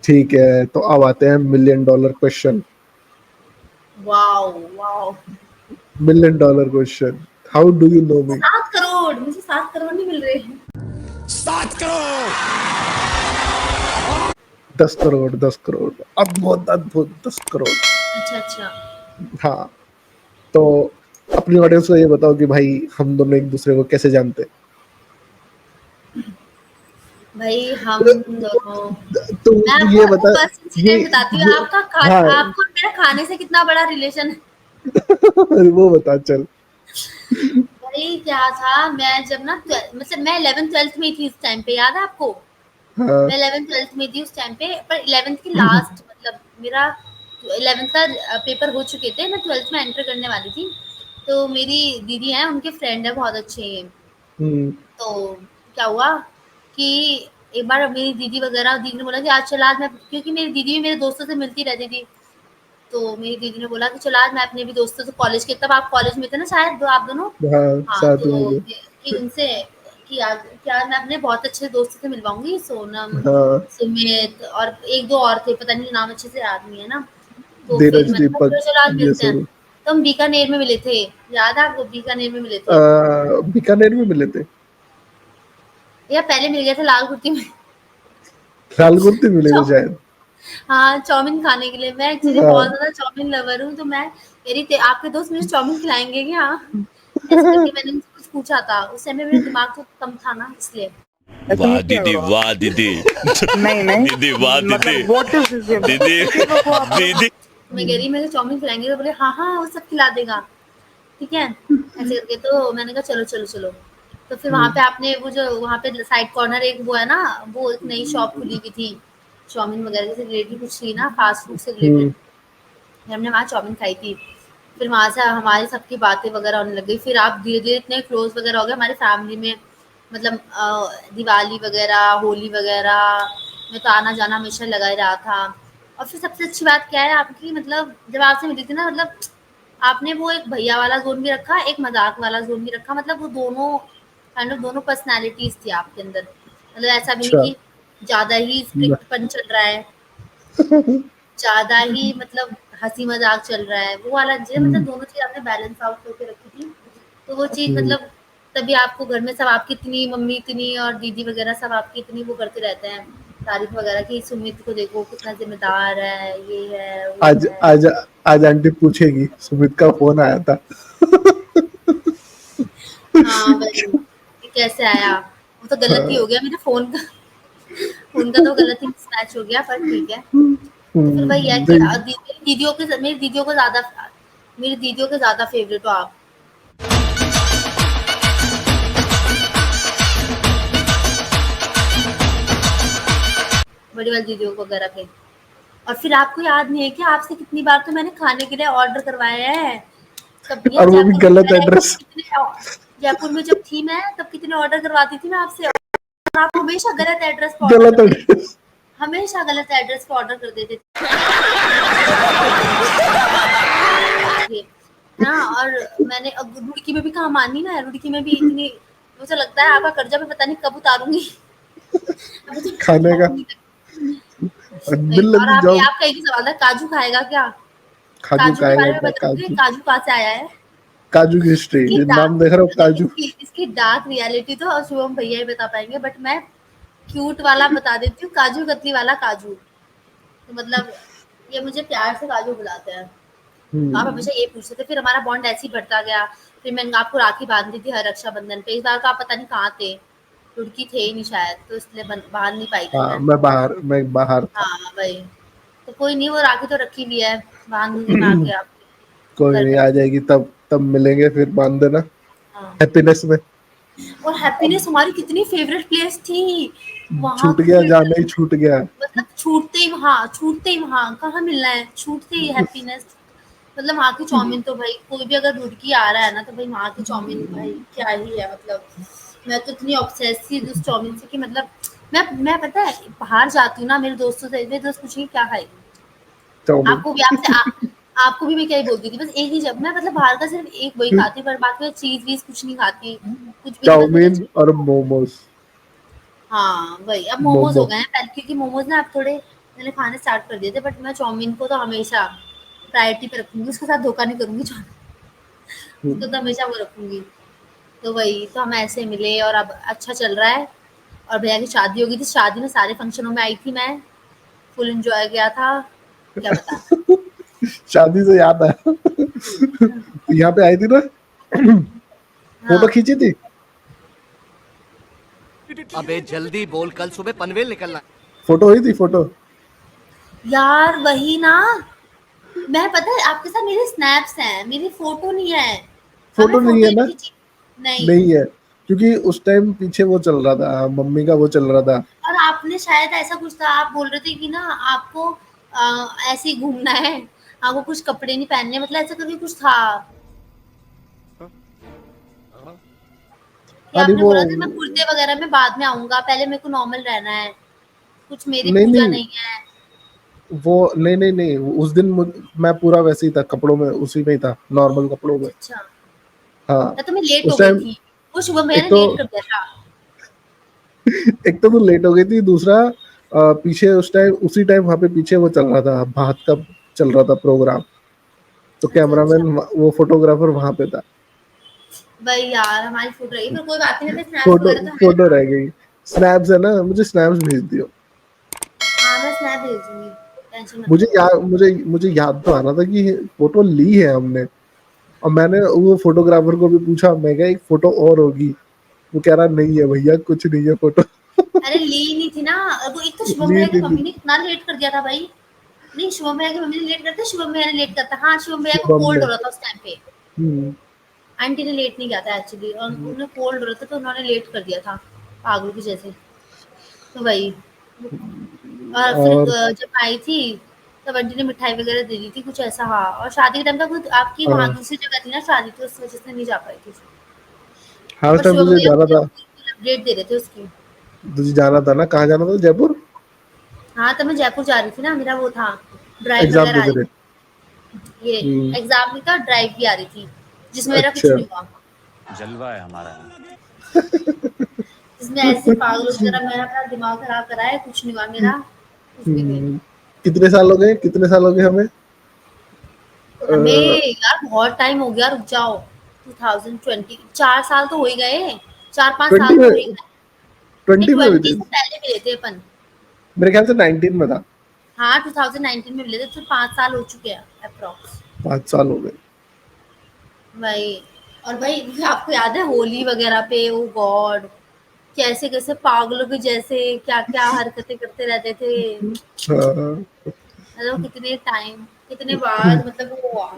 ठीक है, तो अब आते हैं million dollar question. Wow wow. Million dollar question, how do you know me? 7 crore, मुझे 7 करोड़ नहीं मिल रहे हैं। 10 करोड़, 10 करोड़, अद्भुत अद्भुत 10 करोड़। अच्छा अच्छा। हाँ, तो अपनी ऑडियंस को ये बताओ कि भाई हम दोनों एक दूसरे को कैसे जानते भाई हम दोनों, हैं? तो मैं ये आपको बता, फर्स्ट ये इंसिडेंट बताती हूँ। ये हाँ आपको और मेरा खाने से कितना बड़ा रिलेशन है। वो बता चल। भाई क्या था, मैं जब ना मतलब मैं 11th 12th में ही थी उस टाइम पे, याद है आपको? हाँ। मैं 11th 12th में थी उस टाइम पे, पर 11th की लास्ट मतलब मेरा 11th का पेपर हो चुके थे, मैं 12th में एंटर करने वाली थी। तो मेरी दीदी हैं, उनके फ्रेंड है बहुत अच्छे ये। हम्म। तो क्या हुआ कि एक बार मेरी दीदी वगैरह, दीदी ने बोला कि आज चल, आज मैं, क्योंकि मेरी दीदी भी मेरे दोस्तों से मिलती रहती थी। तो मेरी दीदी ने बोला कि चल आज मैं अपने भी दोस्तों से, कॉलेज के, तब आप कॉलेज में थे ना शायद, आप दोनों। हाँ, हाँ, साथ में तो थे। कि उनसे कि आज मैं अपने बहुत अच्छे दोस्तों से मिलवाऊंगी, सोनम, हाँ, सुमित और एक दो और थे, पता नहीं नाम अच्छे से याद नहीं है ना। तो फिर धीरज, मैंने कहा दीपक, चलो चलो आज ये मिलते हैं। सब। तो हम बीकानेर में मिले थे, याद है आपको? बीकानेर में मिले थे, बीकानेर में मिले थे? या पहले मिल गए थे लाल कुर्ती में। लालकुर्ती मिले थे चौ- शायद। हाँ, चाउमीन खाने के लिए। मैं एक्चुअली बहुत हाँ। ज्यादा चाउमीन लवर हूँ, तो मैं कह रही थी आपके दोस्त मुझे चाउमीन खिलाएंगे क्या, ऐसे करके मैंने उनसे कुछ पूछा था। उस समय मेरा दिमाग तो कम था ना, इसलिए। ऐसा वाह नहीं किया दीदी, करो आप। वाह दीदी। नहीं नहीं, दीदी वाह दीदी। मतलब व्हाट इज दिस गेम, दीदी, किसी को आप लोग। दीदी। तो मैं कह रही मेरे चाउमीन खिलाएंगे, तो बोले हाँ हाँ वो सब खिला देगा, ठीक है, ऐसे करके। तो मैंने कहा चलो चलो चलो। तो फिर वहां पे आपने वो जो वहां पे साइड कॉर्नर एक वो है ना, वो एक नई शॉप खुली हुई थी चाउमीन वगैरह से रिलेटेड, कुछ थी ना फास्ट फूड से रिलेटेड। हम्म। हमने वहाँ चाउमीन खाई थी। फिर वहाँ से हमारी सबकी बातें वगैरह होने लग गई। फिर आप धीरे-धीरे इतने क्लोज़ वगैरह हो गए हमारी फैमिली में, मतलब दिवाली वगैरह, होली वगैरह में तो आना-जाना हमेशा लगा ही रहा था। और फिर सबसे अच्छी बात क्या है आपकी, मतलब जब आपसे मिली थी ना, मतलब आपने वो एक भैया वाला ज़ोन भी रखा, एक मज़ाक वाला ज़ोन भी रखा, मतलब वो दोनों काइंड ऑफ दोनों पर्सनैलिटीज़ थी आपके अंदर। मतलब ऐसा भी नहीं अच्छा। कि ज़्यादा ही स्ट्रिक्टपन चल रहा है, ज़्यादा ही मतलब हँसी मज़ाक चल रहा है, वो वाला जी, मतलब हम्म, दोनों चीज़ आपने बैलेंस आउट करके रखी थी। तो वो चीज़ हम्म। मतलब तभी आपको घर में सब आपकी इतनी मम्मी इतनी और दीदी वग़ैरह सब आपकी इतनी वो करते रहते हैं, तारीफ़ वग़ैरह कि सुमित को देखो कितना ज़िम्मेदार है, ये है, वो आज है। आज आज आंटी पूछेगी सुमित का फोन आया था। हाँ, वही कि कैसे आया? वो तो गलत ही हाँ। हो गया मेरे फ़ोन का। फ़ोन का तो गलत ही मिसमैच हो गया, पर ठीक है। तो फिर वही है कि नहीं, मेरी दीदियों के ज़्यादा फ़ेवरेट हो आप। बड़ी वाली दीदियों को वगैरह के। और फिर आपको याद नहीं है कि आपसे कितनी बार तो मैंने खाने के लिए ऑर्डर करवाया है। तब यार और वो भी गलत एड्रेस। जयपुर में जब थी मैं, तब कितने ऑर्डर करवाती थी मैं आपसे, और आप हमेशा गलत एड्रेस पे ऑर्डर गलत कर देते थे। एड्रेस। हमेशा गलत एड्रेस पे ऑर्डर कर देते थे। हाँ, और मैंने अब रुड़की में भी कहाँ मानी ना, रुड़की में भी इतनी, मुझे लगता है आपका कर्जा मैं पता नहीं कब उतारूँगी। अभी तो खाने का। उतारूँगी। और नहीं, मिल और लगी जॉब। आपका एक ही सवाल है, काजू खाएगा क्या? काजू काजू के खाएगा बारे में क्या? बताऊँगी, काजू। काजू कहाँ से आया है? काजू की इसकी हिस्ट्री डार्क नाम देख रहा हूँ, मतलब काजू। इसकी डार्क रियलिटी तो शुभम भैया ही बता पाएँगे, बट मैं क्यूट वाला बता देती हूँ, काजू कतली वाला काजू। तो मतलब ये मुझे प्यार से काजू बुलाते हैं। तो आप हम्म। हमेशा ये पूछते थे, फिर हमारा बॉन्ड ऐसे ही बढ़ता गया। फिर मैंने आपको राखी बाँधी थी हर रक्षाबंधन पे। इस बार तो आप पता नहीं कहाँ थे, रुड़की थे ही नहीं शायद, तो इसलिए बाँध नहीं पाई थी हाँ, मैं। मैं बाहर था। हाँ, वही। तो कोई नहीं, वो राखी तो रखी हुई है, बाँध दूँगी मैं आके आपके कोई घर नहीं, पे। आ जाएगी तब तब मिलेंगे, फिर बांध देना। हाँ। हैप्पीनेस में। और हैप्पीनेस हमारी कितनी फेवरेट प्लेस थी। वहाँ छूट गया, की जाना ही छूट गया। मतलब छूटते ही वहाँ कहाँ मिलना है, छूटते ही हैप्पीनेस। मतलब वहाँ की चाउमीन तो भाई, कोई भी अगर रुड़की आ रहा है ना, तो भाई वहाँ की चाउमीन भाई क्या ही है, मतलब मैं तो इतनी ऑब्सेस थी उस चाउमीन से कि मतलब मैं पता है बाहर जाती हूँ ना, मेरे दोस्तों से, मेरे दोस्त पूछेंगे क्या खाएगी? चाउमीन। आपको भी आपको भी मैं क्या ही बोलती थी, बस एक ही जब मैं मतलब बाहर का सिर्फ एक वही खाती हूँ, पर बाकी चीज़ वीज़ कुछ नहीं खाती, कुछ भी नहीं, बस मुझे चाउमीन और मोमोज। हाँ, वही अब मोमोज़ हो मोमो। गए हैं पहले, क्योंकि मोमोज़ ना अब थोड़े मैंने खाने स्टार्ट कर दिए थे, बट मैं चाउमीन को तो हमेशा प्रायोरिटी पे रखूँगी, उसके साथ धोखा नहीं करूँगी चाउमीन, उसको तो हमेशा वो रखूँगी। तो वही, तो हम ऐसे मिले और अब अच्छा चल रहा है। और भैया की शादी हो गई थी, शादी में सारे फंक्शनों में आई थी मैं, फुल एन्जॉय किया था, क्या बताऊँ। शादी से याद आया यहाँ पे आई थी ना, फोटो हाँ, खींची थी। अबे जल्दी बोल, कल सुबह पनवेल निकलना है। फोटो हुई थी फोटो। यार वही ना, मैं पता है आपके साथ मेरे स्नैप्स हैं, मेरी फ़ोटो नहीं है। हमें फोटो नहीं फ़ोटो है ही ना, नहीं खींची। नहीं। नहीं है, क्योंकि उस टाइम पीछे वो चल रहा था, मम्मी का वो चल रहा था। और आपने शायद ऐसा कुछ था, आप बोल रहे थे कि ना आपको ऐसे ही घूमना है, आपको कुछ कपड़े नहीं पहनने, मतलब ऐसा करके कुछ था कि हाँ नहीं आपने वो, बोला था मैं कुर्ते वगैरह में बाद में आऊँगा, पहले मेरे को नॉर्मल रहना है, कुछ मेरी नहीं पूजा नहीं नहीं है। वो, नहीं नहीं नहीं, उस दिन मैं पूरा वैसे ही था, कपड़ों में उसी में ही था, नॉर्मल कपड़ों में। अच्छा, अच्छा। हाँ तो मैं लेट हो उस गई टाइम, थी, वो शुभम भैया एक ने तो लेट कर दिया था। एक तो तू लेट हो गई थी, दूसरा पीछे उस टाइम, उसी टाइम वहाँ पे पीछे वो चल रहा था, भात का चल रहा था प्रोग्राम, तो अच्छा, अच्छा। कैमरामैन वो फोटोग्राफर वहाँ पे था। वही यार, हमारी फ़ोटो रही, पर कोई बात नहीं, मेरे स्नैप्स फोटो वगैरह तो हैं फोटो ना। रह गई। स्नैप्स है ना, मुझे स्नैप्स भेज दियो। हाँ, मैं स्नैप भेज दूँगी, टेंशन मत लो। मुझे याद तो आ रहा था कि फोटो ली है हमने, और मैंने वो फोटोग्राफर को भी पूछा, मैं क्या एक फोटो और होगी, वो कह रहा नहीं है भैया, कुछ नहीं है फोटो। अरे ली नहीं थी ना, वो एक तो शुभम ली भैया की थी ली। मम्मी ने कितना लेट कर दिया था भाई। नहीं, शुभम भैया की मम्मी ने लेट करता, शुभम भैया ने लेट करता। हाँ, शुभम भैया को शुभम कोल्ड ने, हो रहा था उस टाइम पे। आंटी ने लेट नहीं किया था एक्चुअली, और उन्हें कोल्ड हो रहा था तो उन्होंने लेट कर दिया था, पागलों की जैसे। तो वही, और फिर और जब आई थी तब आंटी ने मिठाई वगैरह दे दी थी, कुछ ऐसा। हाँ, और शादी के टाइम पे खुद आपकी वहाँ हाँ दूसरी जगह थी ना शादी, तो उस वजह से नहीं जा पाई थी। हाँ, उस पर टाइम शुभम तुझे भैया जाना मुझे था, फुल अपडेट दे रहे थे उसकी। ना, कहाँ जाना था, जयपुर हाँ, तब मैं जयपुर जा रही थी ना, मेरा वो था, ड्राइव एग्जाम वगैरह आ देते रही रहे। थी। ये हम्म, एग्ज़ाम नहीं था, ड्राइव भी आ रही थी, जिसमें मेरा कुछ अच्छा। नहीं हुआ। जिसमें ऐसे पागलों की तरह मैंने अपना दिमाग खराब करा है, कुछ नहीं हुआ मेरा, कुछ भी नहीं। हम्म, कितने साल हो गए हमें? हमें यार बहुत टाइम हो गया, रुक जाओ, 2020, 4 साल तो हो ही गए, 4-5 ट्वेंटी साल तो में, हो ही गए। नहीं, 20 में हुई 20 थी, से पहले मिले थे अपन। मेरे ख्याल से 19 में था। हाँ, 2019 में मिले थे, तो 5 साल हो चुके हैं एप्रॉक्स। 5 साल हो गए। वही। और भाई आपको याद है होली वगैरह पे, ओह गॉड! कैसे-कैसे पागलों के जैसे क्या-क्या हरकतें करते रहते थे। हाँ, मतलब कितने टाइम, कितने बाद मतलब वो हुआ।